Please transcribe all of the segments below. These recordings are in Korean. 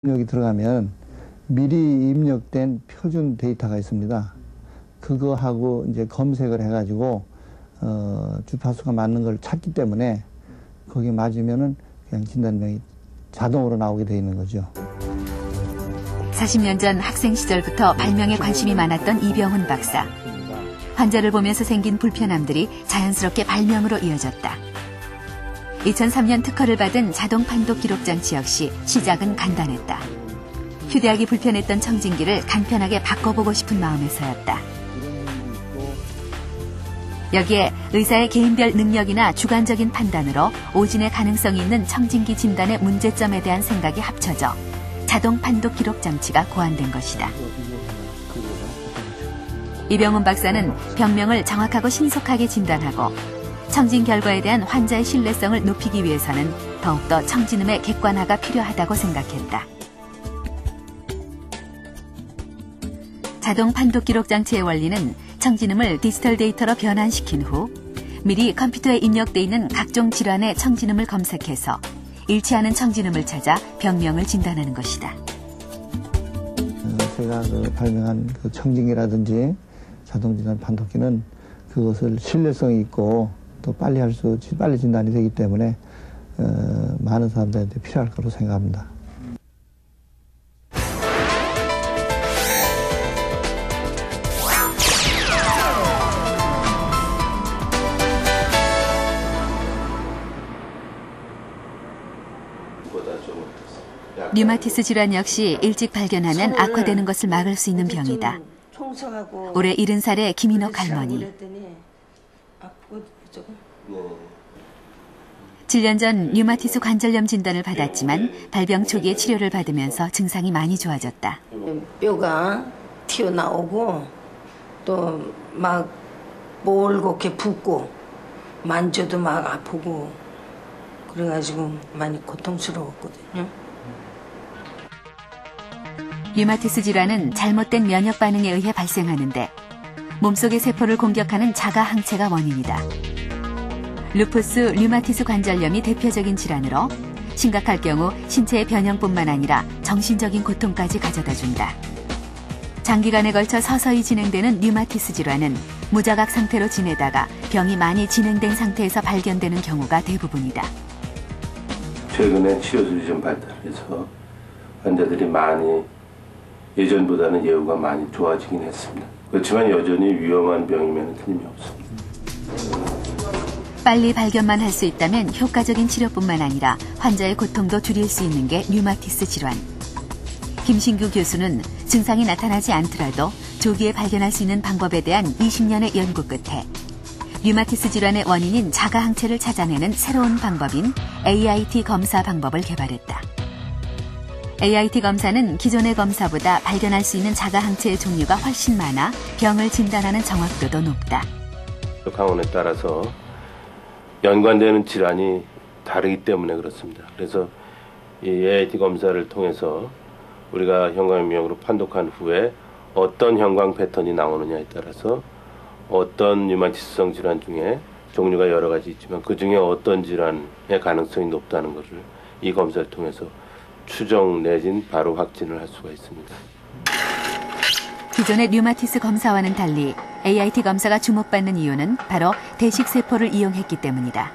여기 들어가면 미리 입력된 표준 데이터가 있습니다. 그거하고 이제 검색을 해가지고 주파수가 맞는 걸 찾기 때문에 거기 맞으면은 그냥 진단명이 자동으로 나오게 돼 있는 거죠. 40년 전 학생 시절부터 발명에 관심이 많았던 이병훈 박사. 환자를 보면서 생긴 불편함들이 자연스럽게 발명으로 이어졌다. 2003년 특허를 받은 자동 판독 기록 장치 역시 시작은 간단했다. 휴대하기 불편했던 청진기를 간편하게 바꿔보고 싶은 마음에서였다. 여기에 의사의 개인별 능력이나 주관적인 판단으로 오진의 가능성이 있는 청진기 진단의 문제점에 대한 생각이 합쳐져 자동 판독 기록 장치가 고안된 것이다. 이병훈 박사는 병명을 정확하고 신속하게 진단하고 청진 결과에 대한 환자의 신뢰성을 높이기 위해서는 더욱더 청진음의 객관화가 필요하다고 생각했다. 자동 판독 기록 장치의 원리는 청진음을 디지털 데이터로 변환시킨 후 미리 컴퓨터에 입력돼 있는 각종 질환의 청진음을 검색해서 일치하는 청진음을 찾아 병명을 진단하는 것이다. 제가 발명한 청진기라든지 자동진단 판독기는 그것을 신뢰성이 있고 또 빨리 진단이 되기 때문에 많은 사람들한테 필요할 거로 생각합니다. 류마티스 질환 역시 일찍 발견하면 악화되는 것을 막을 수 있는 병이다. 올해 70살의 김인옥 할머니. 7년 전 류마티스 관절염 진단을 받았지만 발병 초기에 치료를 받으면서 증상이 많이 좋아졌다. 뼈가 튀어나오고 또 막 몰겋게 붓고 만져도 막 아프고 그래가지고 많이 고통스러웠거든요. 류마티스 질환은 잘못된 면역 반응에 의해 발생하는데 몸속의 세포를 공격하는 자가 항체가 원인이다. 루푸스 류마티스 관절염이 대표적인 질환으로 심각할 경우 신체의 변형뿐만 아니라 정신적인 고통까지 가져다준다. 장기간에 걸쳐 서서히 진행되는 류마티스 질환은 무자각 상태로 지내다가 병이 많이 진행된 상태에서 발견되는 경우가 대부분이다. 최근에 치료술이 좀 발달해서 환자들이 많이 예전보다는 예후가 많이 좋아지긴 했습니다. 그렇지만 여전히 위험한 병이면 틀림이 없습니다. 빨리 발견만 할 수 있다면 효과적인 치료뿐만 아니라 환자의 고통도 줄일 수 있는 게 류마티스 질환. 김신규 교수는 증상이 나타나지 않더라도 조기에 발견할 수 있는 방법에 대한 20년의 연구 끝에 류마티스 질환의 원인인 자가 항체를 찾아내는 새로운 방법인 AIT 검사 방법을 개발했다. AIT 검사는 기존의 검사보다 발견할 수 있는 자가 항체의 종류가 훨씬 많아 병을 진단하는 정확도도 높다. 강원에 따라서 연관되는 질환이 다르기 때문에 그렇습니다. 그래서 이 AIT 검사를 통해서 우리가 형광입력으로 판독한 후에 어떤 형광 패턴이 나오느냐에 따라서 어떤 류마티스성 질환 중에 종류가 여러 가지 있지만 그 중에 어떤 질환의 가능성이 높다는 것을 이 검사를 통해서 추정 내진 바로 확진을 할 수가 있습니다. 기존의 류마티스 검사와는 달리 AIT 검사가 주목받는 이유는 바로 대식세포를 이용했기 때문이다.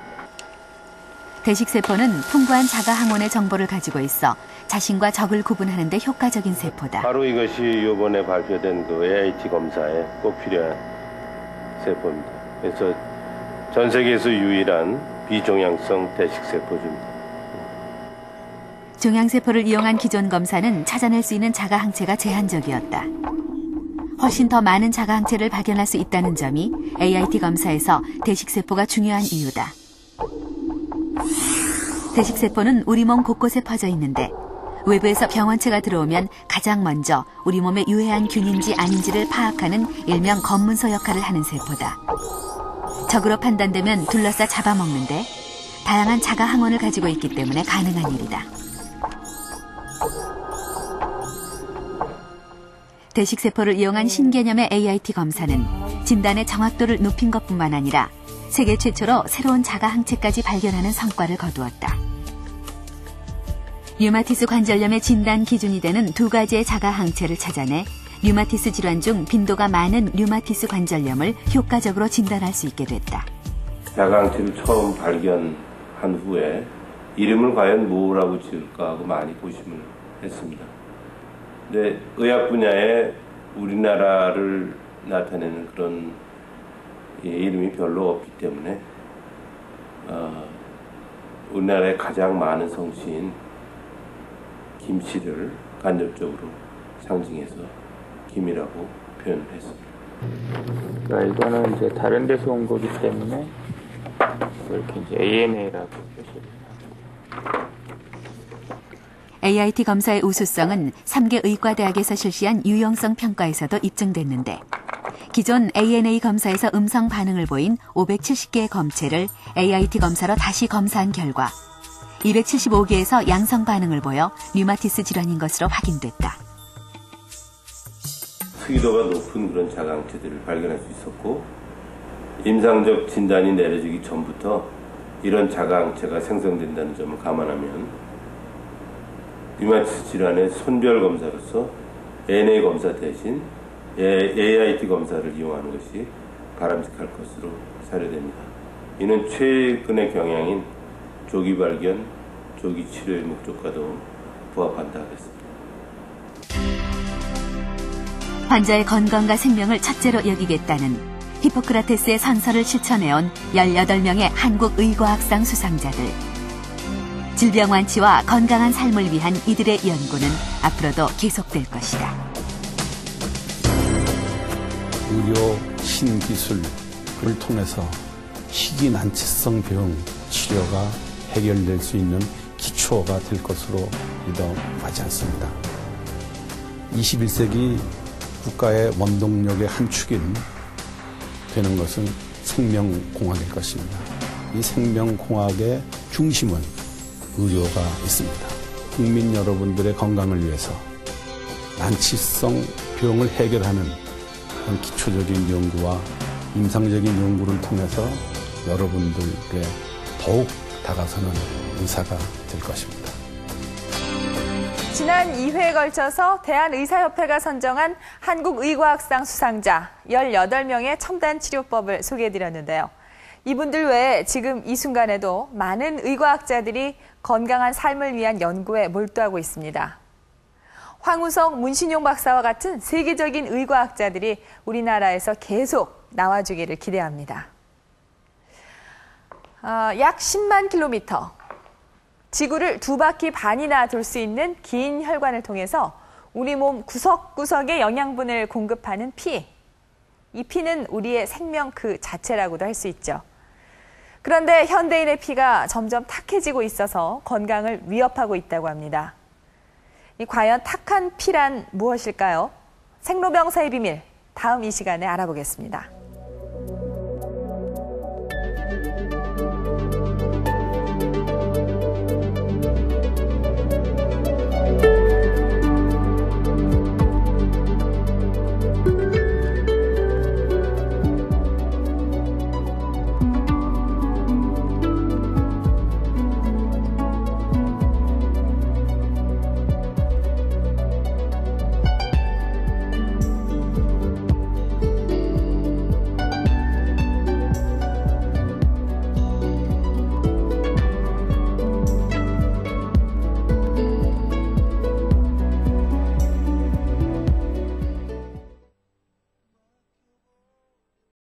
대식세포는 풍부한 자가 항원의 정보를 가지고 있어 자신과 적을 구분하는 데 효과적인 세포다. 바로 이것이 이번에 발표된 그 AIT 검사에 꼭 필요한 세포입니다. 그래서 전 세계에서 유일한 비종양성 대식세포입니다. 종양세포를 이용한 기존 검사는 찾아낼 수 있는 자가 항체가 제한적이었다. 훨씬 더 많은 자가 항체를 발견할 수 있다는 점이 AIT 검사에서 대식세포가 중요한 이유다. 대식세포는 우리 몸 곳곳에 퍼져 있는데 외부에서 병원체가 들어오면 가장 먼저 우리 몸에 유해한 균인지 아닌지를 파악하는 일명 검문소 역할을 하는 세포다. 적으로 판단되면 둘러싸 잡아먹는데 다양한 자가 항원을 가지고 있기 때문에 가능한 일이다. 대식세포를 이용한 신개념의 AIT 검사는 진단의 정확도를 높인 것뿐만 아니라 세계 최초로 새로운 자가 항체까지 발견하는 성과를 거두었다. 류마티스 관절염의 진단 기준이 되는 두 가지의 자가 항체를 찾아내 류마티스 질환 중 빈도가 많은 류마티스 관절염을 효과적으로 진단할 수 있게 됐다. 자가 항체를 처음 발견한 후에 이름을 과연 뭐라고 지을까 하고 많이 고심을 했습니다. 근데 의학 분야에 우리나라를 나타내는 그런 이름이 별로 없기 때문에 우리나라에 가장 많은 성씨인 김씨를 간접적으로 상징해서 김이라고 표현을 했습니다. 그러니까 이거는 이제 다른 데서 온 거기 때문에 이렇게 이제 ANA라고 표시를 합니다. AIT 검사의 우수성은 3개 의과대학에서 실시한 유용성 평가에서도 입증됐는데 기존 ANA 검사에서 음성 반응을 보인 570개의 검체를 AIT 검사로 다시 검사한 결과 275개에서 양성 반응을 보여 류마티스 질환인 것으로 확인됐다. 특이도가 높은 그런 자가항체들을 발견할 수 있었고 임상적 진단이 내려지기 전부터 이런 자가항체가 생성된다는 점을 감안하면 류마티스 질환의 선별 검사로서 ANA 검사 대신 AIT 검사를 이용하는 것이 바람직할 것으로 사료됩니다. 이는 최근의 경향인 조기 발견, 조기 치료의 목적과도 부합한다 하겠습니다. 환자의 건강과 생명을 첫째로 여기겠다는 히포크라테스의 선서를 실천해온 18명의 한국의과학상 수상자들. 질병 완치와 건강한 삶을 위한 이들의 연구는 앞으로도 계속될 것이다. 의료 신기술을 통해서 희귀 난치성 병 치료가 해결될 수 있는 기초가 될 것으로 믿어가지 않습니다. 21세기 국가의 원동력의 한 축인 되는 것은 생명공학일 것입니다. 이 생명공학의 중심은 의료가 있습니다. 국민 여러분들의 건강을 위해서 난치성 병을 해결하는 그런 기초적인 연구와 임상적인 연구를 통해서 여러분들께 더욱 다가서는 의사가 될 것입니다. 지난 2회에 걸쳐서 대한의사협회가 선정한 한국의과학상 수상자 18명의 첨단 치료법을 소개해드렸는데요. 이분들 외에 지금 이 순간에도 많은 의과학자들이 건강한 삶을 위한 연구에 몰두하고 있습니다. 황우석, 문신용 박사와 같은 세계적인 의과학자들이 우리나라에서 계속 나와주기를 기대합니다. 약 10만 킬로미터, 지구를 2바퀴 반이나 돌 수 있는 긴 혈관을 통해서 우리 몸 구석구석에 영양분을 공급하는 피. 이 피는 우리의 생명 그 자체라고도 할 수 있죠. 그런데 현대인의 피가 점점 탁해지고 있어서 건강을 위협하고 있다고 합니다. 과연 탁한 피란 무엇일까요? 생로병사의 비밀, 다음 이 시간에 알아보겠습니다.